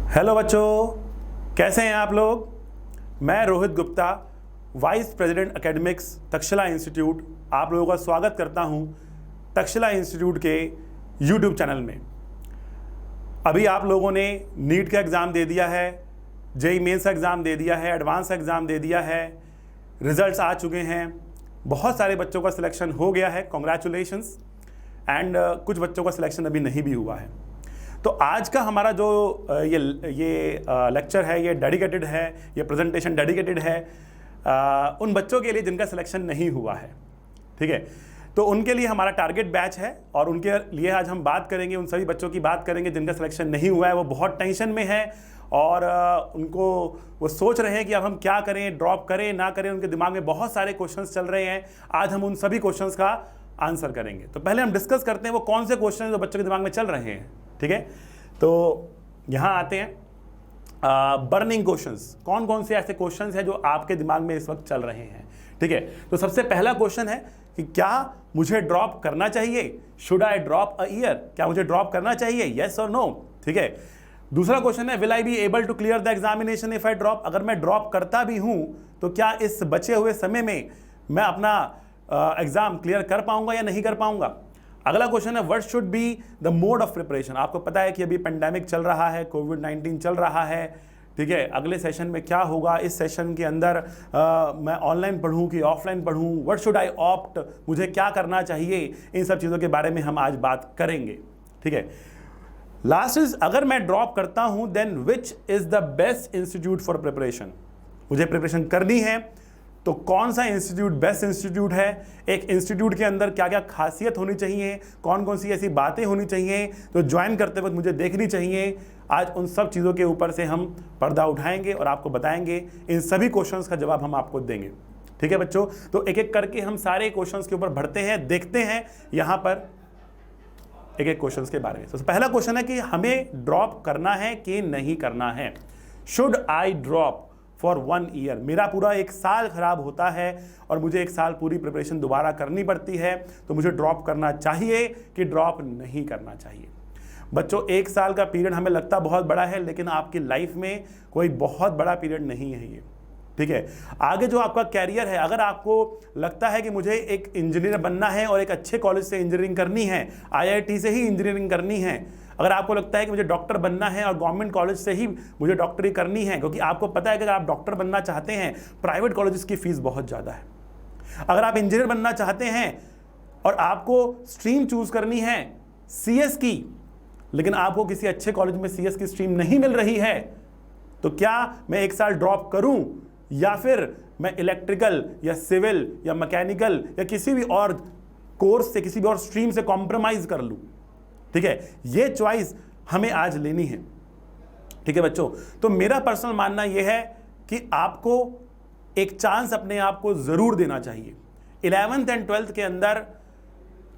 Hello बच्चों, कैसे हैं आप लोग। मैं Rohit Gupta, vice president academics Takshashila institute, आप लोगों का स्वागत करता हूं तक्षशिला इंस्टीट्यूट के यूट्यूब चैनल में। अभी आप लोगों ने नीट का एग्ज़ाम दे दिया है, जेईई मेंस का एग्ज़ाम दे दिया है, एडवांस एग्ज़ाम दे दिया है, रिजल्ट्स आ चुके हैं। बहुत सारे बच्चों का सिलेक्शन हो गया है, कॉन्ग्रेचुलेशंस। एंड कुछ बच्चों का सिलेक्शन अभी नहीं भी हुआ है। तो आज का हमारा जो ये लेक्चर है, ये डेडिकेटेड है, ये प्रेजेंटेशन डेडिकेटेड है उन बच्चों के लिए जिनका सिलेक्शन नहीं हुआ है। ठीक है, तो उनके लिए हमारा टारगेट बैच है और उनके लिए आज हम बात करेंगे, उन सभी बच्चों की बात करेंगे जिनका सिलेक्शन नहीं हुआ है। वो बहुत टेंशन में है और उनको वो सोच रहे हैं कि अब हम क्या करें, ड्रॉप करें ना करें। उनके दिमाग में बहुत सारे क्वेश्चंस चल रहे हैं। आज हम उन सभी क्वेश्चंस का आंसर करेंगे। तो पहले हम डिस्कस करते हैं वो कौन से क्वेश्चन हैं जो बच्चों के दिमाग में चल रहे हैं। ठीक है, तो यहाँ आते हैं बर्निंग क्वेश्चंस। कौन कौन से ऐसे क्वेश्चंस हैं जो आपके दिमाग में इस वक्त चल रहे हैं। ठीक है, तो सबसे पहला क्वेश्चन है कि क्या मुझे ड्रॉप करना चाहिए, should I drop a year, क्या मुझे ड्रॉप करना चाहिए, येस और नो। ठीक है, दूसरा क्वेश्चन है will I be able to clear the examination if I drop, अगर मैं ड्रॉप करता भी हूं तो क्या इस बचे हुए समय में मैं अपना एग्जाम क्लियर कर पाऊंगा या नहीं कर पाऊंगा। अगला क्वेश्चन है what should be the mode of preparation. आपको पता है कि अभी पेंडेमिक चल रहा है, कोविड-19 चल रहा है। ठीक है, अगले सेशन में क्या होगा, इस सेशन के अंदर मैं ऑनलाइन पढ़ूं कि ऑफलाइन पढ़ूं, व्हाट शुड आई ऑप्ट, मुझे क्या करना चाहिए, इन सब चीज़ों के बारे में हम आज बात करेंगे। ठीक है, लास्ट इज अगर मैं ड्रॉप करता हूं then which is the best institute for preparation, मुझे प्रिपरेशन करनी है तो कौन सा इंस्टीट्यूट बेस्ट इंस्टीट्यूट है। एक इंस्टीट्यूट के अंदर क्या क्या खासियत होनी चाहिए, कौन कौन सी ऐसी बातें होनी चाहिए जो ज्वाइन करते वक्त मुझे देखनी चाहिए। आज उन सब चीज़ों के ऊपर से हम पर्दा उठाएंगे और आपको बताएंगे, इन सभी क्वेश्चंस का जवाब हम आपको देंगे। ठीक है बच्चों, तो एक एक करके हम सारे क्वेश्चंस के ऊपर बढ़ते हैं, देखते हैं यहाँ पर एक एक क्वेश्चंस के बारे में। तो पहला क्वेश्चन है कि हमें ड्रॉप करना है कि नहीं करना है। Should I drop for 1 year, मेरा पूरा एक साल खराब होता है और मुझे एक साल पूरी प्रिपरेशन दोबारा करनी पड़ती है, तो मुझे ड्रॉप करना चाहिए कि ड्रॉप नहीं करना चाहिए। बच्चों, एक साल का पीरियड हमें लगता बहुत बड़ा है, लेकिन आपकी लाइफ में कोई बहुत बड़ा पीरियड नहीं है ये। ठीक है, आगे जो आपका कैरियर है, अगर आपको लगता है कि मुझे एक इंजीनियर बनना है और एक अच्छे कॉलेज से इंजीनियरिंग करनी है, IIT से ही इंजीनियरिंग करनी है, अगर आपको लगता है कि मुझे डॉक्टर बनना है और गवर्नमेंट कॉलेज से ही मुझे डॉक्टरी करनी है, क्योंकि आपको पता है कि अगर आप डॉक्टर बनना चाहते हैं प्राइवेट कॉलेजेस की फीस बहुत ज़्यादा है। अगर आप इंजीनियर बनना चाहते हैं और आपको स्ट्रीम चूज करनी है CS की, लेकिन आपको किसी अच्छे कॉलेज में CS की स्ट्रीम नहीं मिल रही है, तो क्या मैं एक साल ड्रॉप करूं या फिर मैं इलेक्ट्रिकल या सिविल या मैकेनिकल या किसी भी और कोर्स से, किसी भी और स्ट्रीम से कॉम्प्रोमाइज कर लूं। ठीक है, ये चॉइस हमें आज लेनी है। ठीक है बच्चों, तो मेरा पर्सनल मानना यह है कि आपको एक चांस अपने आप को जरूर देना चाहिए। 11th एंड 12th के अंदर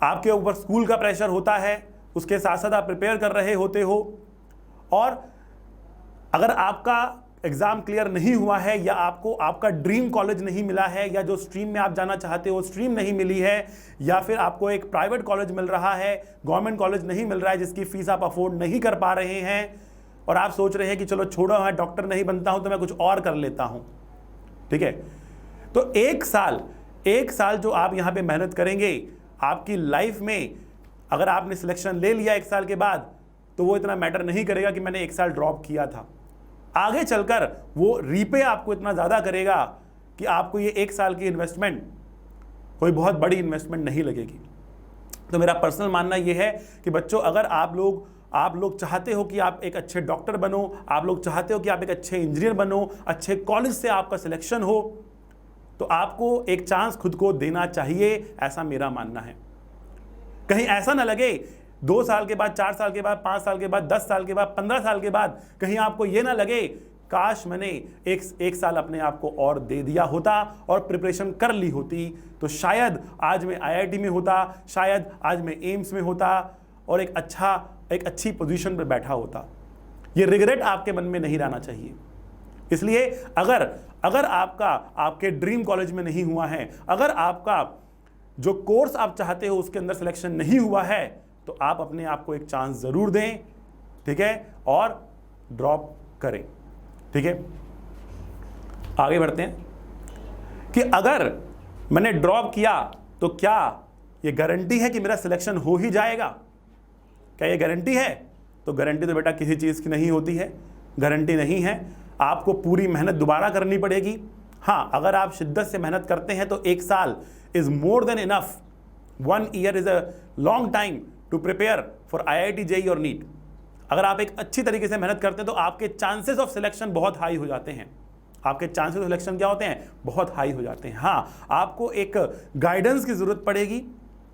आपके ऊपर स्कूल का प्रेशर होता है, उसके साथ साथ आप प्रिपेयर कर रहे होते हो, और अगर आपका एग्जाम क्लियर नहीं हुआ है या आपको आपका ड्रीम कॉलेज नहीं मिला है, या जो स्ट्रीम में आप जाना चाहते हो स्ट्रीम नहीं मिली है, या फिर आपको एक प्राइवेट कॉलेज मिल रहा है, गवर्नमेंट कॉलेज नहीं मिल रहा है जिसकी फीस आप अफोर्ड नहीं कर पा रहे हैं, और आप सोच रहे हैं कि चलो छोड़ो, मैं डॉक्टर नहीं बनता हूं तो मैं कुछ और कर लेता हूं। ठीक है, तो एक साल जो आप यहां पे मेहनत करेंगे, आपकी लाइफ में अगर आपने सिलेक्शन ले लिया एक साल के बाद, तो वो इतना मैटर नहीं करेगा कि मैंने एक साल ड्रॉप किया था। आगे चलकर वो रीपे आपको इतना ज़्यादा करेगा कि आपको ये एक साल की इन्वेस्टमेंट कोई बहुत बड़ी इन्वेस्टमेंट नहीं लगेगी। तो मेरा पर्सनल मानना ये है कि बच्चों, अगर आप लोग चाहते हो कि आप एक अच्छे डॉक्टर बनो, आप लोग चाहते हो कि आप एक अच्छे इंजीनियर बनो, अच्छे कॉलेज से आपका सिलेक्शन हो, तो आपको एक चांस खुद को देना चाहिए, ऐसा मेरा मानना है। कहीं ऐसा ना लगे 2 साल के बाद, 4 साल के बाद, 5 साल के बाद, 10 साल के बाद, 15 साल के बाद, कहीं आपको ये ना लगे काश मैंने एक साल अपने आप को और दे दिया होता और प्रिपरेशन कर ली होती, तो शायद आज मैं IIT में होता, शायद आज मैं एम्स में होता और एक अच्छी पोजीशन पर बैठा होता। ये रिग्रेट आपके मन में नहीं रहना चाहिए। इसलिए अगर आपके ड्रीम कॉलेज में नहीं हुआ है, अगर आपका जो कोर्स आप चाहते हो उसके अंदर सिलेक्शन नहीं हुआ है, तो आप अपने आप को एक चांस जरूर दें। ठीक है, और ड्रॉप करें। ठीक है, आगे बढ़ते हैं कि अगर मैंने ड्रॉप किया तो क्या ये गारंटी है कि मेरा सिलेक्शन हो ही जाएगा? क्या ये गारंटी है? तो गारंटी तो बेटा किसी चीज़ की नहीं होती है, गारंटी नहीं है। आपको पूरी मेहनत दोबारा करनी पड़ेगी। हाँ, अगर आप शिद्दत से मेहनत करते हैं तो 1 साल is more than enough. 1 year is a long time to prepare for IIT JEE और नीट। अगर आप एक अच्छी तरीके से मेहनत करते हैं तो आपके चांसेस ऑफ सिलेक्शन बहुत हाई हो जाते हैं। आपके चांसेस ऑफ सिलेक्शन क्या होते हैं? बहुत हाई हो जाते हैं। हाँ, आपको एक गाइडेंस की ज़रूरत पड़ेगी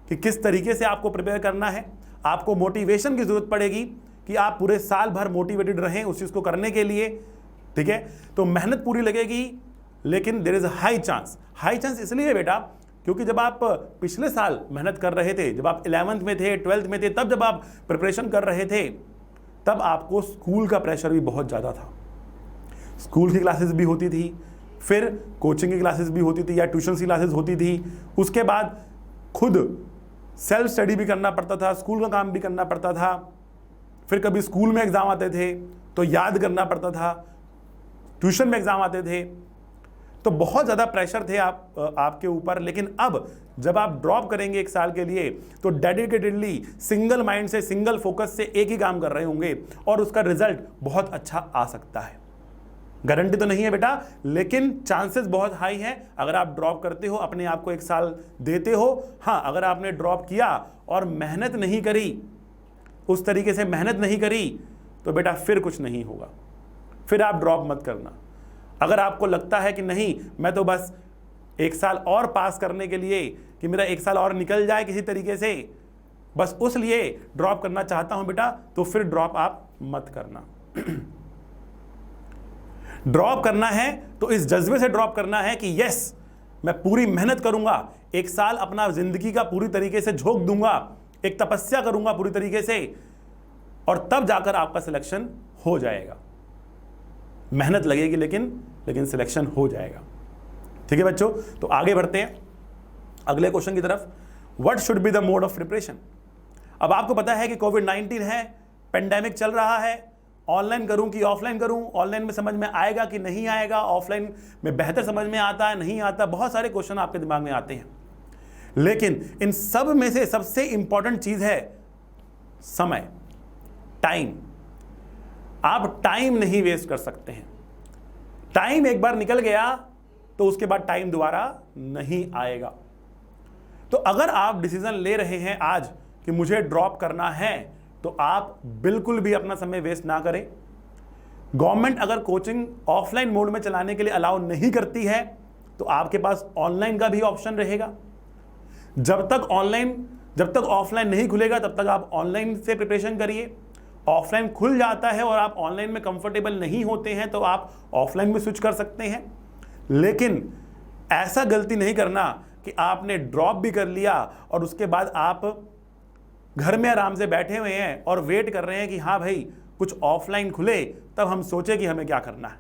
कि किस तरीके से आपको प्रिपेयर करना है। आपको मोटिवेशन की ज़रूरत पड़ेगी कि आप पूरे साल भर मोटिवेटेड रहें उस चीज़ को करने के लिए। ठीक है, तो मेहनत पूरी लगेगी, लेकिन there is a high chance. High chance इसलिए बेटा क्योंकि जब आप पिछले साल मेहनत कर रहे थे, जब आप 11th में थे, 12th में थे, तब जब आप प्रिपरेशन कर रहे थे, तब आपको स्कूल का प्रेशर भी बहुत ज़्यादा था। स्कूल की क्लासेस भी होती थी, फिर कोचिंग की क्लासेस भी होती थी या ट्यूशन की क्लासेस होती थी। उसके बाद खुद सेल्फ स्टडी भी करना पड़ता था, स्कूल का काम भी करना पड़ता था। फिर कभी स्कूल में एग्ज़ाम आते थे तो याद करना पड़ता था, ट्यूशन में एग्ज़ाम आते थे, तो बहुत ज़्यादा प्रेशर थे आपके ऊपर। लेकिन अब जब आप ड्रॉप करेंगे 1 साल के लिए तो डेडिकेटेडली सिंगल माइंड से, सिंगल फोकस से एक ही काम कर रहे होंगे और उसका रिजल्ट बहुत अच्छा आ सकता है। गारंटी तो नहीं है बेटा, लेकिन चांसेस बहुत हाई हैं। अगर आप ड्रॉप करते हो, अपने आप को 1 साल देते हो। हाँ, अगर आपने ड्रॉप किया और मेहनत नहीं करी, उस तरीके से मेहनत नहीं करी, तो बेटा फिर कुछ नहीं होगा। फिर आप ड्रॉप मत करना। अगर आपको लगता है कि नहीं, मैं तो बस 1 साल और पास करने के लिए, कि मेरा 1 साल और निकल जाए किसी तरीके से, बस उस लिए ड्रॉप करना चाहता हूं बेटा, तो फिर ड्रॉप आप मत करना। ड्रॉप करना है तो इस जज्बे से ड्रॉप करना है कि यस, मैं पूरी मेहनत करूंगा, 1 साल अपना जिंदगी का पूरी तरीके से झोंक दूंगा, एक तपस्या करूंगा पूरी तरीके से, और तब जाकर आपका सिलेक्शन हो जाएगा। मेहनत लगेगी लेकिन सिलेक्शन हो जाएगा। ठीक है बच्चों, तो आगे बढ़ते हैं अगले क्वेश्चन की तरफ। What should be the mode of preparation? अब आपको पता है कि कोविड-19 है, पेंडेमिक चल रहा है, ऑनलाइन करूं कि ऑफलाइन करूं, ऑनलाइन में समझ में आएगा कि नहीं आएगा, ऑफलाइन में बेहतर समझ में आता है नहीं आता, बहुत सारे क्वेश्चन आपके दिमाग में आते हैं। लेकिन इन सब में से सबसे इंपॉर्टेंट चीज है समय, टाइम। आप टाइम नहीं वेस्ट कर सकते हैं। टाइम एक बार निकल गया तो उसके बाद टाइम दोबारा नहीं आएगा। तो अगर आप डिसीजन ले रहे हैं आज कि मुझे ड्रॉप करना है, तो आप बिल्कुल भी अपना समय वेस्ट ना करें। गवर्नमेंट अगर कोचिंग ऑफलाइन मोड में चलाने के लिए अलाउ नहीं करती है, तो आपके पास ऑनलाइन का भी ऑप्शन रहेगा। जब तक ऑफलाइन नहीं खुलेगा, तब तक आप ऑनलाइन से प्रिपरेशन करिए। ऑफलाइन खुल जाता है और आप ऑनलाइन में कंफर्टेबल नहीं होते हैं, तो आप ऑफलाइन में स्विच कर सकते हैं। लेकिन ऐसा गलती नहीं करना कि आपने ड्रॉप भी कर लिया और उसके बाद आप घर में आराम से बैठे हुए हैं और वेट कर रहे हैं कि हाँ भाई कुछ ऑफलाइन खुले तब हम सोचे कि हमें क्या करना है।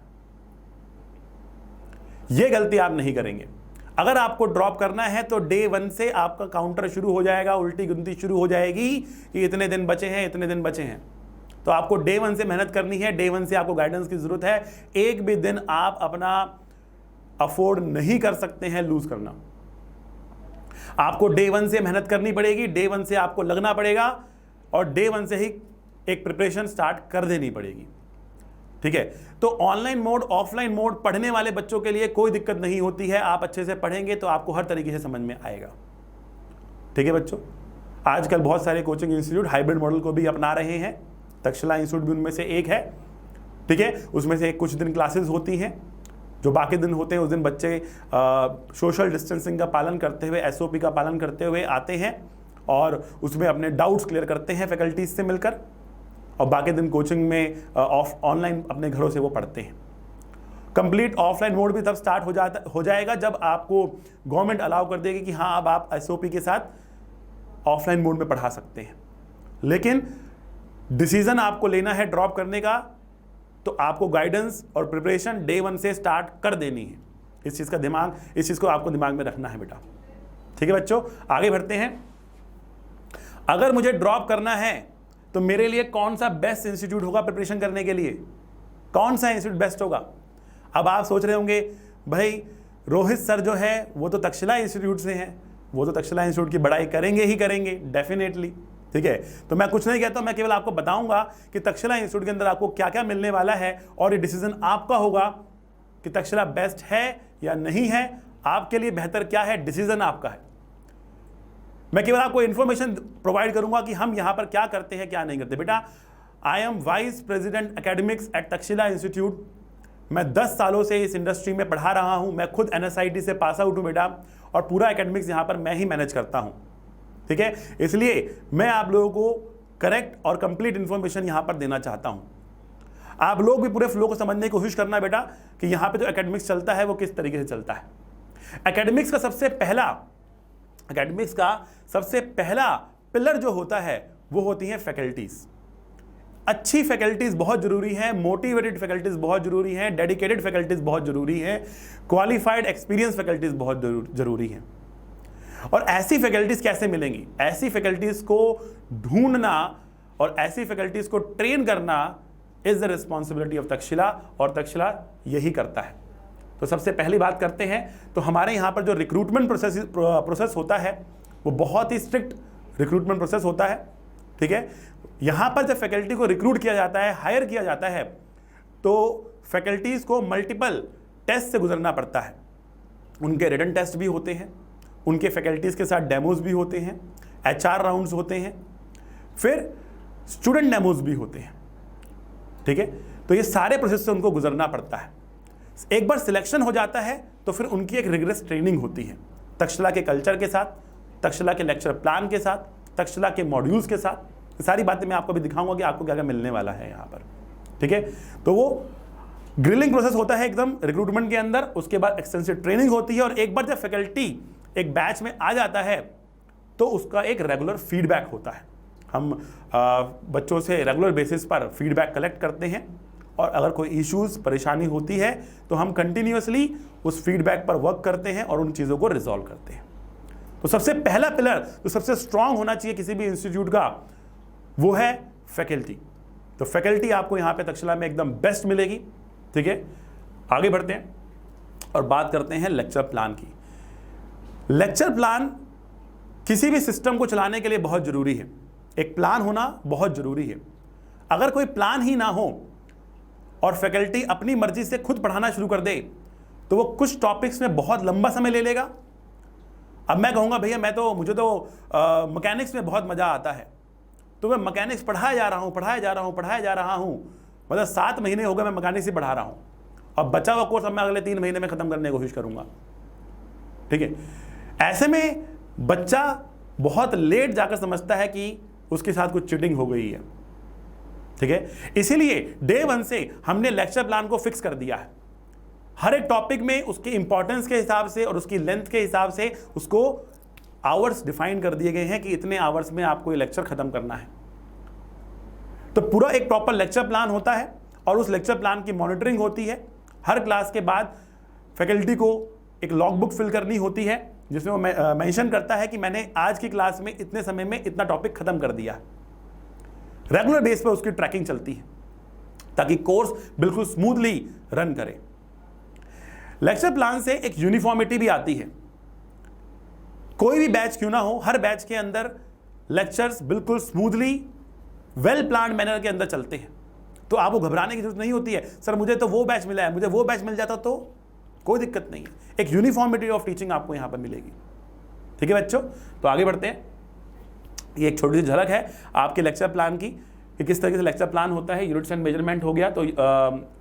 यह गलती आप नहीं करेंगे। अगर आपको ड्रॉप करना है तो डे 1 से आपका काउंटर शुरू हो जाएगा, उल्टी गिनती शुरू हो जाएगी कि इतने दिन बचे हैं, इतने दिन बचे हैं। तो आपको डे 1 से मेहनत करनी है। डे 1 से आपको गाइडेंस की जरूरत है। एक भी दिन आप अपना अफोर्ड नहीं कर सकते हैं लूज करना। आपको डे 1 से मेहनत करनी पड़ेगी, डे 1 से आपको लगना पड़ेगा और डे 1 से ही एक प्रिपरेशन स्टार्ट कर देनी पड़ेगी। ठीक है, तो ऑनलाइन मोड, ऑफलाइन मोड पढ़ने वाले बच्चों के लिए कोई दिक्कत नहीं होती है। आप अच्छे से पढ़ेंगे तो आपको हर तरीके से समझ में आएगा। ठीक है बच्चों, आजकल बहुत सारे कोचिंग इंस्टीट्यूट हाइब्रिड मॉडल को भी अपना रहे हैं। तक्षशिला इंस्टीट्यूट भी उनमें से एक है। ठीक है, उसमें से कुछ दिन क्लासेस होती हैं, जो बाकी दिन होते हैं उस दिन बच्चे सोशल डिस्टेंसिंग का पालन करते हुए, SOP का पालन करते हुए आते हैं और उसमें अपने डाउट्स क्लियर करते हैं फैकल्टीज से मिलकर, और बाकी दिन कोचिंग में ऑनलाइन अपने घरों से वो पढ़ते हैं। कंप्लीट ऑफलाइन मोड भी तब स्टार्ट हो जाएगा जब आपको गवर्नमेंट अलाउ कर देगी कि हाँ अब आप SOP के साथ ऑफलाइन मोड में पढ़ा सकते हैं। लेकिन डिसीजन आपको लेना है ड्रॉप करने का, तो आपको गाइडेंस और प्रिपरेशन डे 1 से स्टार्ट कर देनी है। इस चीज़ को आपको दिमाग में रखना है बेटा। ठीक है बच्चों, आगे बढ़ते हैं। अगर मुझे ड्रॉप करना है तो मेरे लिए कौन सा बेस्ट इंस्टीट्यूट होगा प्रिपरेशन करने के लिए? कौन सा इंस्टीट्यूट बेस्ट होगा? अब आप सोच रहे होंगे भाई रोहित सर जो है वो तो तक्षशिला इंस्टीट्यूट से हैं, वो तो तक्षशिला इंस्टीट्यूट की बड़ाई करेंगे ही करेंगे डेफिनेटली, ठीक है। तो मैं कुछ नहीं कहता, मैं केवल आपको बताऊंगा कि तक्षशिला इंस्टीट्यूट के अंदर आपको क्या क्या मिलने वाला है और ये डिसीजन आपका होगा कि तक्षशिला बेस्ट है या नहीं है, आपके लिए बेहतर क्या है, डिसीजन आपका है। मैं केवल आपको इंफॉर्मेशन प्रोवाइड करूंगा कि हम यहां पर क्या करते हैं क्या नहीं करते। बेटा I am vice president academics at Takshashila institute. मैं 10 सालों से इस इंडस्ट्री में पढ़ा रहा हूं। मैं खुद NSIT से पास आउट हूं बेटा, और पूरा एकेडमिक्स यहां पर मैं ही मैनेज करता हूं, ठीक है। इसलिए मैं आप लोगों को करेक्ट और कंप्लीट इंफॉर्मेशन यहां पर देना चाहता हूं। आप लोग भी पूरे फ्लो को समझने की कोशिश करना बेटा कि यहां पे जो एकेडमिक्स चलता है वो किस तरीके से चलता है। एकेडमिक्स का सबसे पहला पिलर जो होता है वो होती है फैकल्टीज। अच्छी फैकल्टीज बहुत जरूरी है, मोटिवेटेड फैकल्टीज बहुत जरूरी है, डेडिकेटेड फैकल्टीज बहुत जरूरी है, क्वालिफाइड एक्सपीरियंस फैकल्टीज बहुत जरूरी है। और ऐसी फैकल्टीज कैसे मिलेंगी? ऐसी फैकल्टीज को ढूंढना और ऐसी फैकल्टीज को ट्रेन करना is the responsibility of Takshashila, और तक्षशिला यही करता है। तो सबसे पहली बात करते हैं, तो हमारे यहाँ पर जो रिक्रूटमेंट प्रोसेस होता है वो बहुत ही स्ट्रिक्ट रिक्रूटमेंट प्रोसेस होता है, ठीक है। यहाँ पर जब फैकल्टी को रिक्रूट किया जाता है, हायर किया जाता है, तो फैकल्टीज को मल्टीपल टेस्ट से गुजरना पड़ता है। उनके रिटन टेस्ट भी होते हैं, उनके फैकल्टीज के साथ डेमोज भी होते हैं, HR राउंड्स होते हैं, फिर स्टूडेंट डेमोज भी होते हैं, ठीक है। तो ये सारे प्रोसेस से उनको गुजरना पड़ता है। एक बार सिलेक्शन हो जाता है तो फिर उनकी एक रिगरस ट्रेनिंग होती है तक्षशिला के कल्चर के साथ, तक्षशिला के लेक्चर प्लान के साथ, तक्षशिला के मॉड्यूल्स के साथ। सारी बातें मैं आपको भी दिखाऊंगा कि आपको क्या क्या मिलने वाला है यहाँ पर, ठीक है। तो वो ग्रिलिंग प्रोसेस होता है एकदम रिक्रूटमेंट के अंदर, उसके बाद एक्सटेंसिव ट्रेनिंग होती है, और एक बार जब फैकल्टी एक बैच में आ जाता है तो उसका एक रेगुलर फीडबैक होता है। हम बच्चों से रेगुलर बेसिस पर फीडबैक कलेक्ट करते हैं, और अगर कोई इश्यूज परेशानी होती है तो हम कंटिन्यूअसली उस फीडबैक पर वर्क करते हैं और उन चीज़ों को रिजॉल्व करते हैं। तो सबसे पहला पिलर जो सबसे स्ट्रांग होना चाहिए किसी भी इंस्टीट्यूट का वो है फैकल्टी। तो फैकल्टी आपको यहाँ पे तक्षशिला में एकदम बेस्ट मिलेगी, ठीक है। आगे बढ़ते हैं और बात करते हैं लेक्चर प्लान की। लेक्चर प्लान किसी भी सिस्टम को चलाने के लिए बहुत जरूरी है। एक प्लान होना बहुत जरूरी है। अगर कोई प्लान ही ना हो और फैकल्टी अपनी मर्जी से खुद पढ़ाना शुरू कर दे तो वो कुछ टॉपिक्स में बहुत लंबा समय ले लेगा। अब मैं कहूँगा भैया मुझे तो मैकेनिक्स में बहुत मज़ा आता है, तो मैं मैकेनिक्स पढ़ाया जा रहा हूँ, मतलब 7 महीने हो गए मैं मैकेनिक्स ही पढ़ा रहा हूँ, अब बचा हुआ कोर्स अब मैं अगले 3 महीने में ख़त्म करने की कोशिश करूँगा, ठीक है। ऐसे में बच्चा बहुत लेट जाकर समझता है कि उसके साथ कुछ चीटिंग हो गई है, ठीक है। इसीलिए डे 1 से हमने लेक्चर प्लान को फिक्स कर दिया है। हर एक टॉपिक में उसके इंपॉर्टेंस के हिसाब से और उसकी लेंथ के हिसाब से उसको आवर्स डिफाइन कर दिए गए हैं कि इतने आवर्स में आपको ये लेक्चर खत्म करना है। तो पूरा एक प्रॉपर लेक्चर प्लान होता है और उस लेक्चर प्लान की मॉनिटरिंग होती है। हर क्लास के बाद फैकल्टी को एक लॉग बुक फिल करनी होती है जिसमें वो मेंशन करता है कि मैंने आज की क्लास में इतने समय में इतना टॉपिक खत्म कर दिया। रेगुलर बेस पर उसकी ट्रैकिंग चलती है ताकि कोर्स बिल्कुल स्मूथली रन करे। लेक्चर प्लान से एक यूनिफॉर्मिटी भी आती है। कोई भी बैच क्यों ना हो, हर बैच के अंदर लेक्चर्स बिल्कुल स्मूथली वेल प्लान्ड मैनर के अंदर चलते हैं। तो आपको घबराने की जरूरत नहीं होती है, सर मुझे तो वो बैच मिला है, मुझे वो बैच मिल जाता तो कोई दिक्कत नहीं है। एक यूनिफॉर्मिटी ऑफ टीचिंग आपको यहां पर मिलेगी, ठीक है बच्चों। तो आगे बढ़ते हैं। ये एक छोटी सी झलक है आपके लेक्चर प्लान की कि किस तरीके से लेक्चर प्लान होता है। यूनिट्स एंड मेजरमेंट हो गया, तो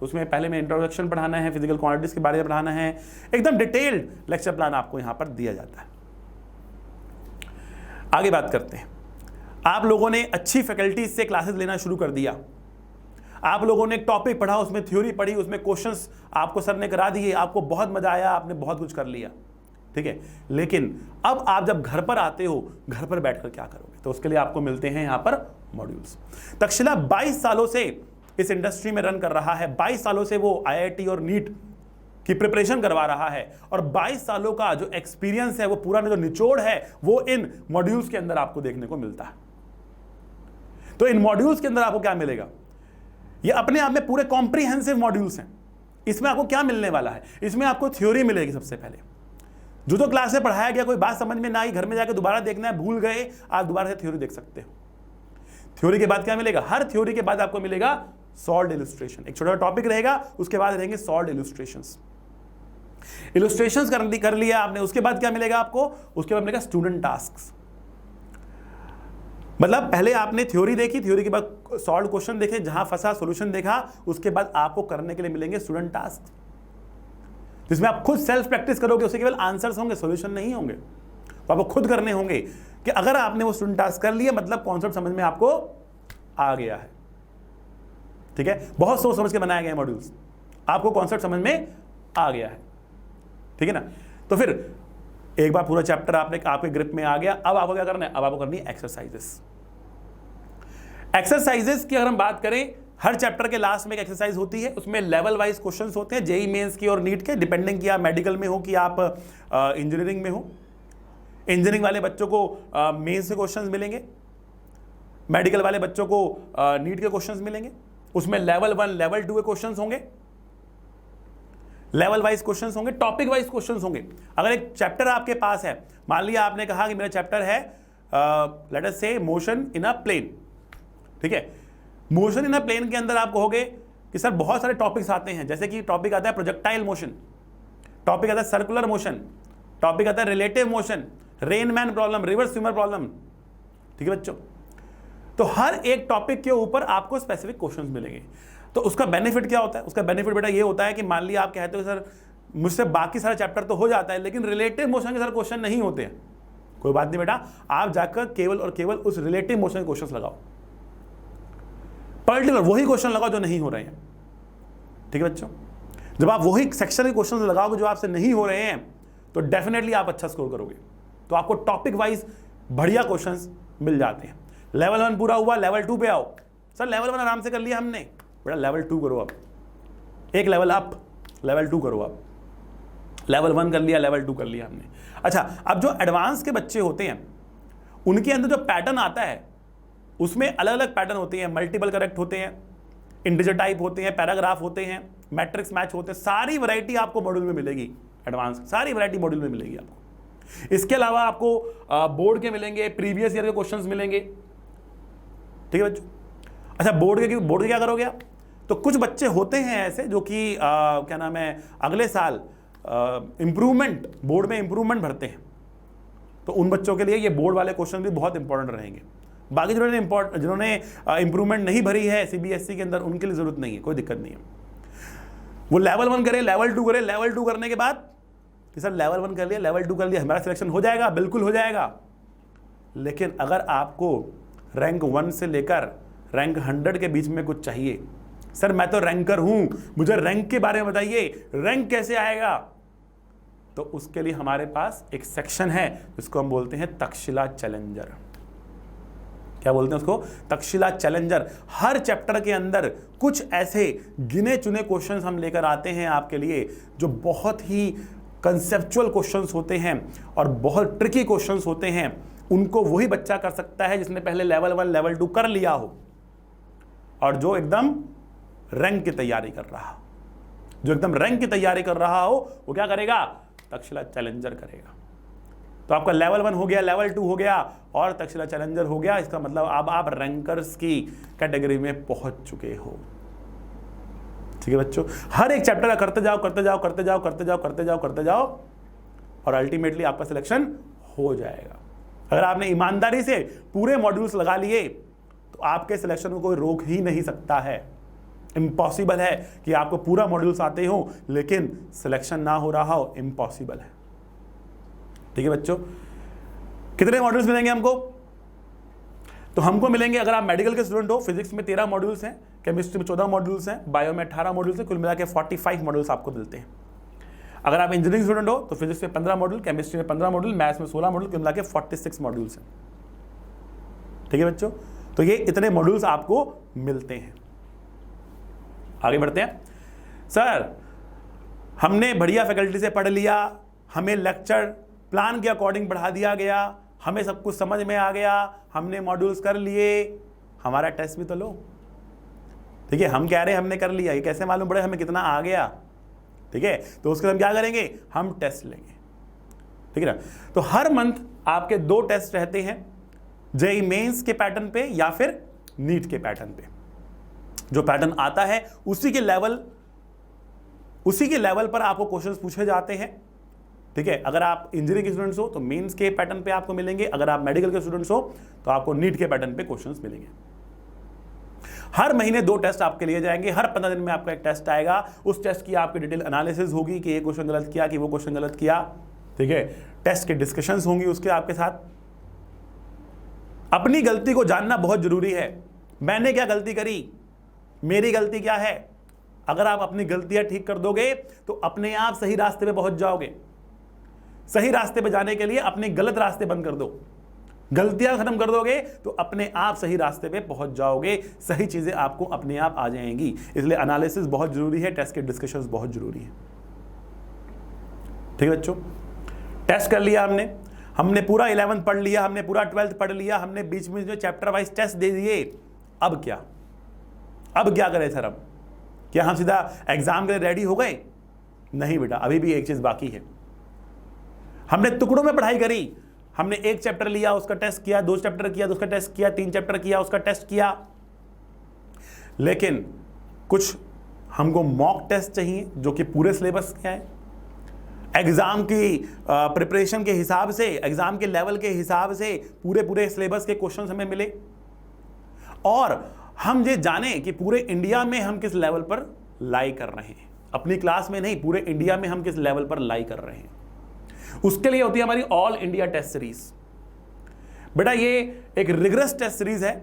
उसमें पहले में इंट्रोडक्शन पढ़ाना है, फिजिकल क्वांटिटीज के बारे में पढ़ाना है, एकदम डिटेल्ड लेक्चर प्लान आपको यहां पर दिया जाता है। आगे बात करते हैं। आप लोगों ने अच्छी फैकल्टी से क्लासेस लेना शुरू कर दिया। आप लोगों ने एक टॉपिक पढ़ा, उसमें थ्योरी पढ़ी, उसमें क्वेश्चंस आपको सर ने करा दिए, आपको बहुत मजा आया, आपने बहुत कुछ कर लिया, ठीक है। लेकिन अब आप जब घर पर आते हो, घर पर बैठकर क्या करोगे? तो उसके लिए आपको मिलते हैं यहां पर मॉड्यूल्स। तक्षशिला 22 सालों से इस इंडस्ट्री में रन कर रहा है। 22 सालों से वो IIT और नीट की प्रिपरेशन करवा रहा है, और 22 सालों का जो एक्सपीरियंस है, वो पूरा जो निचोड़ है, वो इन मॉड्यूल्स के अंदर आपको देखने को मिलता है। तो इन मॉड्यूल्स के अंदर आपको क्या मिलेगा? ये अपने आप में पूरे कॉम्प्रिहेंसिव मॉड्यूल्स हैं। इसमें आपको क्या मिलने वाला है? इसमें आपको थ्योरी मिलेगी। सबसे पहले जो क्लास में पढ़ाया गया, कोई बात समझ में ना आई, घर में जाकर दोबारा देखना है, भूल गए, आप दोबारा से थ्योरी देख सकते हो। थ्योरी के बाद क्या मिलेगा? हर थ्योरी के बाद आपको मिलेगा सॉल्व्ड इलस्ट्रेशन। एक छोटा टॉपिक रहेगा, उसके बाद रहेंगे सॉल्व्ड इलस्ट्रेशंस। इलस्ट्रेशंस कर लिया आपने, उसके बाद क्या मिलेगा आपको? उसके बाद मिलेगा स्टूडेंट टास्क्स। मतलब पहले आपने थ्योरी देखी, थ्योरी के बाद सॉल्व क्वेश्चन देखे, जहां फंसा सॉल्यूशन देखा, उसके बाद आपको करने के लिए मिलेंगे स्टूडेंट टास्क, जिसमें आप खुद सेल्फ प्रैक्टिस करोगे। उसके केवल आंसर्स होंगे, सॉल्यूशन नहीं होंगे। तो आपको खुद करने होंगे कि अगर आपने वो स्टूडेंट टास्क कर लिया, मतलब कॉन्सेप्ट समझ में आपको आ गया है। ठीक है, बहुत सोच समझ के बनाए गए मॉड्यूल्स, आपको कॉन्सेप्ट समझ में आ गया है। ठीक है ना? तो फिर एक बार पूरा चैप्टर आपके ग्रिप में आ गया। अब आपको क्या करना है? अब आपको करनी है एक्सरसाइजेस। एक्सरसाइजेस की अगर हम बात करें, हर चैप्टर के लास्ट में एक एक्सरसाइज होती है। उसमें लेवल वाइज क्वेश्चंस होते हैं, जेई मेंस की और नीट के, डिपेंडिंग कि आप मेडिकल में हो कि आप इंजीनियरिंग में हो। इंजीनियरिंग वाले बच्चों को मेंस से क्वेश्चंस मिलेंगे, मेडिकल वाले बच्चों को नीट के क्वेश्चंस मिलेंगे। उसमें लेवल 1 लेवल 2 के क्वेश्चंस होंगे, लेवल वाइज क्वेश्चंस होंगे, टॉपिक वाइज क्वेश्चंस होंगे। अगर एक चैप्टर आपके पास है, मान लिया आपने कहा कि मेरा चैप्टर है लेट अस से मोशन इन अ प्लेन। ठीक है, मोशन इन अ प्लेन के अंदर आप कहोगे कि सर बहुत सारे टॉपिक्स आते हैं, जैसे कि टॉपिक आता है प्रोजेक्टाइल मोशन, टॉपिक आता है सर्कुलर मोशन, टॉपिक आता है relative motion, Rain Man problem, river swimmer problem. ठीक है बच्चों, तो हर एक टॉपिक के ऊपर आपको स्पेसिफिक क्वेश्चंस मिलेंगे। तो उसका बेनिफिट क्या होता है? उसका बेनिफिट बेटा ये होता है कि मान लिया आप कहते हो सर मुझसे बाकी सारा चैप्टर तो हो जाता है, लेकिन रिलेटिव मोशन के सारे क्वेश्चन नहीं होते हैं। कोई बात नहीं बेटा, आप जाकर केवल और केवल उस रिलेटिव मोशन के क्वेश्चन लगाओ, पर्टिकुलर वही क्वेश्चन लगाओ जो नहीं हो रहे हैं। ठीक है बच्चों, जब आप वही सेक्शन के क्वेश्चन लगाओगे जो आपसे नहीं हो रहे हैं, तो डेफिनेटली आप अच्छा स्कोर करोगे। तो आपको टॉपिक वाइज बढ़िया क्वेश्चंस मिल जाते हैं। लेवल 1 पूरा हुआ, लेवल 2 पे आओ। सर लेवल 1 आराम से कर लिया हमने, बेटा लेवल 2 करो। अब एक लेवल अप, लेवल 2 करो। अब लेवल 1 कर लिया, लेवल 2 कर लिया हमने। अच्छा, अब जो एडवांस के बच्चे होते हैं, उनके अंदर जो पैटर्न आता है, उसमें अलग अलग पैटर्न होते हैं। मल्टीपल करेक्ट होते हैं, इंटीजर टाइप होते हैं, पैराग्राफ होते हैं, मैट्रिक्स मैच होते हैं। सारी वैरायटी आपको मॉड्यूल में मिलेगी। एडवांस सारी वैरायटी मॉड्यूल में मिलेगी आपको। इसके अलावा आपको बोर्ड के मिलेंगे, प्रीवियस ईयर के क्वेश्चंस मिलेंगे। ठीक है बच्चों? अच्छा, बोर्ड के क्या करोगे आप? तो कुछ बच्चे होते हैं ऐसे जो कि क्या नाम है, अगले साल इंप्रूवमेंट, बोर्ड में इंप्रूवमेंट भरते हैं। तो उन बच्चों के लिए ये बोर्ड वाले क्वेश्चन भी बहुत इंपॉर्टेंट रहेंगे। बाकी जिन्होंने इंप्रूवमेंट नहीं भरी है सीबीएसई के अंदर, उनके लिए जरूरत नहीं है, कोई दिक्कत नहीं है। वो लेवल 1 करे, लेवल 2 करे। लेवल 2 करने के बाद कि सर लेवल 1 कर लिया, लेवल 2 कर लिया, हमारा सिलेक्शन हो जाएगा? बिल्कुल हो जाएगा। लेकिन अगर आपको रैंक 1 से लेकर रैंक 100 के बीच में कुछ चाहिए, सर मैं तो रैंकर हूं, मुझे रैंक के बारे में बताइए, रैंक कैसे आएगा? तो उसके लिए हमारे पास एक सेक्शन है जिसको हम बोलते हैं तक्षशिला चैलेंजर। क्या बोलते हैं उसको? तक्षशिला चैलेंजर। हर चैप्टर के अंदर कुछ ऐसे गिने चुने क्वेश्चंस हम लेकर आते हैं आपके लिए, जो बहुत ही कंसेप्चुअल क्वेश्चंस होते हैं और बहुत ट्रिकी क्वेश्चंस होते हैं। उनको वही बच्चा कर सकता है जिसने पहले लेवल 1 लेवल 2 कर लिया हो, और जो एकदम रैंक की तैयारी कर रहा हो, जो एकदम रैंक की तैयारी कर रहा हो, वो क्या करेगा? तक्षशिला चैलेंजर करेगा। तो आपका लेवल 1 हो गया, लेवल 2 हो गया और तक्षशिला चैलेंजर हो गया। इसका मतलब अब आप रैंकर्स की कैटेगरी में पहुंच चुके हो। ठीक है बच्चों, हर एक चैप्टर का करते जाओ, करते जाओ, करते जाओ, करते जाओ, करते जाओ, करते जाओ, और अल्टीमेटली आपका सिलेक्शन हो जाएगा। अगर आपने ईमानदारी से पूरे मॉड्यूल्स लगा लिए, तो आपके सिलेक्शन को कोई रोक ही नहीं सकता है। इम्पॉसिबल है कि आपको पूरा मॉड्यूल्स आते हो लेकिन सिलेक्शन ना हो रहा हो, इम्पॉसिबल है। ठीक है बच्चों, कितने मॉड्यूल्स मिलेंगे हमको? तो हमको मिलेंगे, अगर आप मेडिकल के स्टूडेंट हो, फिजिक्स में 13 मॉड्यूल्स हैं, केमिस्ट्री में 14 मॉड्यूल्स हैं, बायो में 18 मॉड्यूल्स हैं, कुल मिला के 45 मॉड्यूल्स आपको मिलते हैं। अगर आप इंजीनियरिंग स्टूडेंट हो तो फिजिक्स में 15 मॉड्यूल, केमिस्ट्री में 15 मॉड्यूल, मैथ्स में 16 मॉड्यूल, कुल मिला के 46 मॉड्यूल्स हैं। ठीक है बच्चों, तो ये इतने मॉड्यूल्स आपको मिलते हैं। आगे बढ़ते हैं। सर हमने बढ़िया फैकल्टी से पढ़ लिया, हमें लेक्चर प्लान के अकॉर्डिंग पढ़ा दिया गया, हमें सब कुछ समझ में आ गया, हमने मॉड्यूल्स कर लिए, हमारा टेस्ट भी तो लो। ठीक है, हम कह रहे हैं हमने कर लिया, ये कैसे मालूम पड़े हमें कितना आ गया? ठीक है, तो उसके हम क्या करेंगे, हम टेस्ट लेंगे। ठीक है ना, तो हर मंथ आपके 2 टेस्ट रहते हैं, जेईई मेंस के पैटर्न पे या फिर नीट के पैटर्न पे। जो पैटर्न आता है उसी के लेवल पर आपको क्वेश्चंस पूछे जाते हैं। ठीक है, अगर आप इंजीनियरिंग के स्टूडेंट्स हो तो मेंस के पैटर्न पे आपको मिलेंगे, अगर आप मेडिकल के स्टूडेंट्स हो तो आपको नीट के पैटर्न पे क्वेश्चंस मिलेंगे। हर महीने 2 टेस्ट आपके लिए जाएंगे, हर 15 दिन में आपका एक टेस्ट आएगा, उस टेस्ट की आपकी डिटेल एनालिसिस होगी कि ये क्वेश्चन गलत किया कि वो क्वेश्चन गलत किया। ठीक है, टेस्ट के डिस्कशंस होंगी उसके आपके साथ। अपनी गलती को जानना बहुत जरूरी है। मैंने क्या गलती करी, मेरी गलती क्या है? अगर आप अपनी गलतियां ठीक कर दोगे तो अपने आप सही रास्ते पे पहुंच जाओगे। सही रास्ते पे जाने के लिए अपने गलत रास्ते बंद कर दो, गलतियां खत्म कर दोगे तो अपने आप सही रास्ते पे पहुंच जाओगे, सही चीजें आपको अपने आप आ जाएंगी। इसलिए एनालिसिस बहुत जरूरी है, टेस्ट के डिस्कशंस बहुत जरूरी है। ठीक है बच्चों, टेस्ट कर लिया हमने पूरा 11th पढ़ लिया, हमने पूरा 12th पढ़ लिया, हमने बीच में जो चैप्टर वाइज टेस्ट दे दिए। अब क्या करें सर? अब क्या हम सीधा एग्जाम के लिए रेडी हो गए? नहीं बेटा, अभी भी एक चीज बाकी है। हमने टुकड़ों में पढ़ाई करी, हमने 1 चैप्टर लिया, उसका टेस्ट किया, 2 चैप्टर किया, उसका टेस्ट किया, 3 चैप्टर किया, उसका टेस्ट किया। लेकिन कुछ हमको मॉक टेस्ट चाहिए जो कि पूरे सिलेबस के हैं, एग्जाम की प्रिपरेशन के हिसाब से, एग्जाम के लेवल के हिसाब से पूरे सिलेबस के क्वेश्चंस हमें मिले, और हम ये जाने कि पूरे इंडिया में हम किस लेवल पर लाई कर रहे हैं। अपनी क्लास में नहीं, पूरे इंडिया में हम किस लेवल पर लाई कर रहे हैं। उसके लिए होती है हमारी ऑल इंडिया टेस्ट सीरीज। बेटा ये एक रिगरस टेस्ट सीरीज है।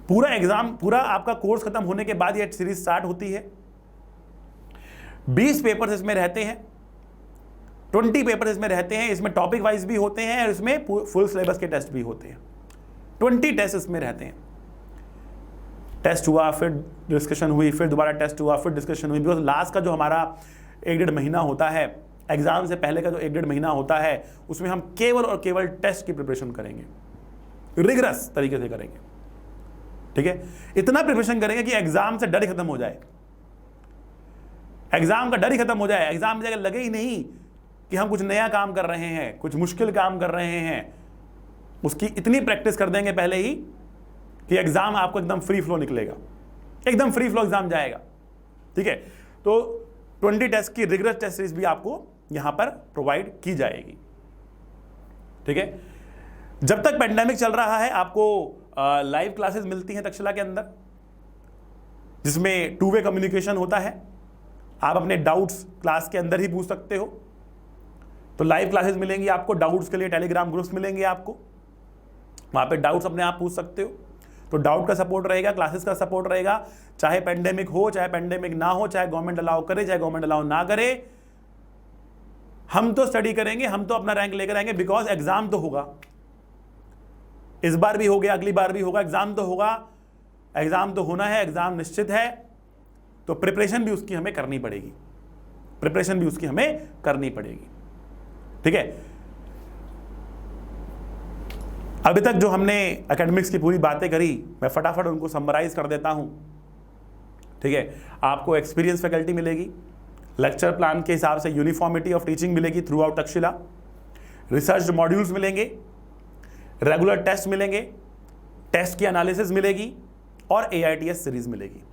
पूरा आपका कोर्स खत्म होने के बाद ये सीरीज स्टार्ट होती है। 20 पेपर्स इसमें रहते हैं, 20 पेपर्स इसमें रहते हैं। इसमें टॉपिक वाइज भी होते हैं और इसमें फुल सिलेबस के टेस्ट भी होते हैं। 20 टेस्ट इसमें रहते हैं। टेस्ट हुआ, फिर डिस्कशन हुई, फिर दोबारा टेस्ट हुआ, फिर डिस्कशन हुई। बिकॉज लास्ट का जो हमारा 1-1.5 महीना होता है, एग्जाम से पहले का जो 1-1.5 महीना होता है, उसमें हम केवल और केवल टेस्ट की प्रिपरेशन करेंगे, रिगरस तरीके से करेंगे। ठीक है, इतना प्रिपरेशन करेंगे कि एग्जाम से डर ही खत्म हो जाए, एग्जाम का डर ही खत्म हो जाए। एग्जाम में जाकर लगे ही नहीं कि हम कुछ नया काम कर रहे हैं, कुछ मुश्किल काम कर रहे हैं। उसकी इतनी प्रैक्टिस कर देंगे पहले ही कि एग्जाम आपको एकदम फ्री फ्लो निकलेगा, एकदम फ्री फ्लो एग्जाम जाएगा। ठीक है, तो 20 टेस्ट की रिगरस टेस्ट सीरीज भी आपको यहां पर प्रोवाइड की जाएगी। ठीक है, जब तक पेंडेमिक चल रहा है आपको लाइव क्लासेस मिलती हैं तक्षशिला के अंदर, जिसमें 2 वे कम्युनिकेशन होता है। आप अपने डाउट्स क्लास के अंदर ही पूछ सकते हो, तो लाइव क्लासेस मिलेंगी आपको। डाउट्स के लिए टेलीग्राम ग्रुप्स मिलेंगे आपको, वहां पे डाउट्स अपने आप पूछ सकते हो। तो डाउट का सपोर्ट रहेगा, क्लासेस का सपोर्ट रहेगा, चाहे पेंडेमिक हो, चाहे पेंडेमिक ना हो, चाहे गवर्नमेंट अलाउ करे, चाहे गवर्नमेंट अलाउ ना करे। हम तो स्टडी करेंगे, हम तो अपना रैंक लेकर आएंगे, बिकॉज एग्जाम तो होगा। इस बार भी हो गया, अगली बार भी होगा, एग्जाम तो होगा, एग्जाम तो होना है, एग्जाम निश्चित है। तो प्रिपरेशन भी उसकी हमें करनी पड़ेगी, प्रिपरेशन भी उसकी हमें करनी पड़ेगी। ठीक है, अभी तक जो हमने एकेडमिक्स की पूरी बातें करी, मैं फटाफट उनको समराइज कर देता हूं। ठीक है, आपको एक्सपीरियंस फैकल्टी मिलेगी, लेक्चर प्लान के हिसाब से यूनिफॉर्मिटी ऑफ टीचिंग मिलेगी through out Takshashila, research modules मिलेंगे, रेगुलर टेस्ट मिलेंगे, टेस्ट की एनालिसिस मिलेगी और AITS सीरीज मिलेगी।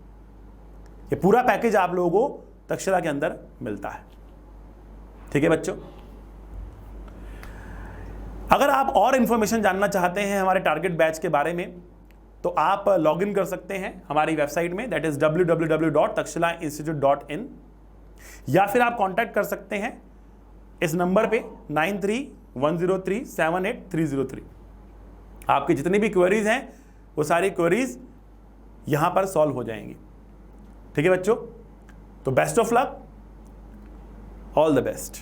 ये पूरा पैकेज आप लोगों को तक्षशिला के अंदर मिलता है। ठीक है बच्चों, अगर आप और इंफॉर्मेशन जानना चाहते हैं हमारे टारगेट बैच के बारे में, तो आप लॉग इन कर सकते हैं हमारी वेबसाइट में, दैट इज www.takshilainstitute.in, या फिर आप कांटेक्ट कर सकते हैं इस नंबर पे 9310378303। आपकी जितनी भी क्वेरीज हैं वो सारी क्वेरीज यहां पर सॉल्व हो जाएंगी। ठीक है बच्चों, तो best of luck, all the best.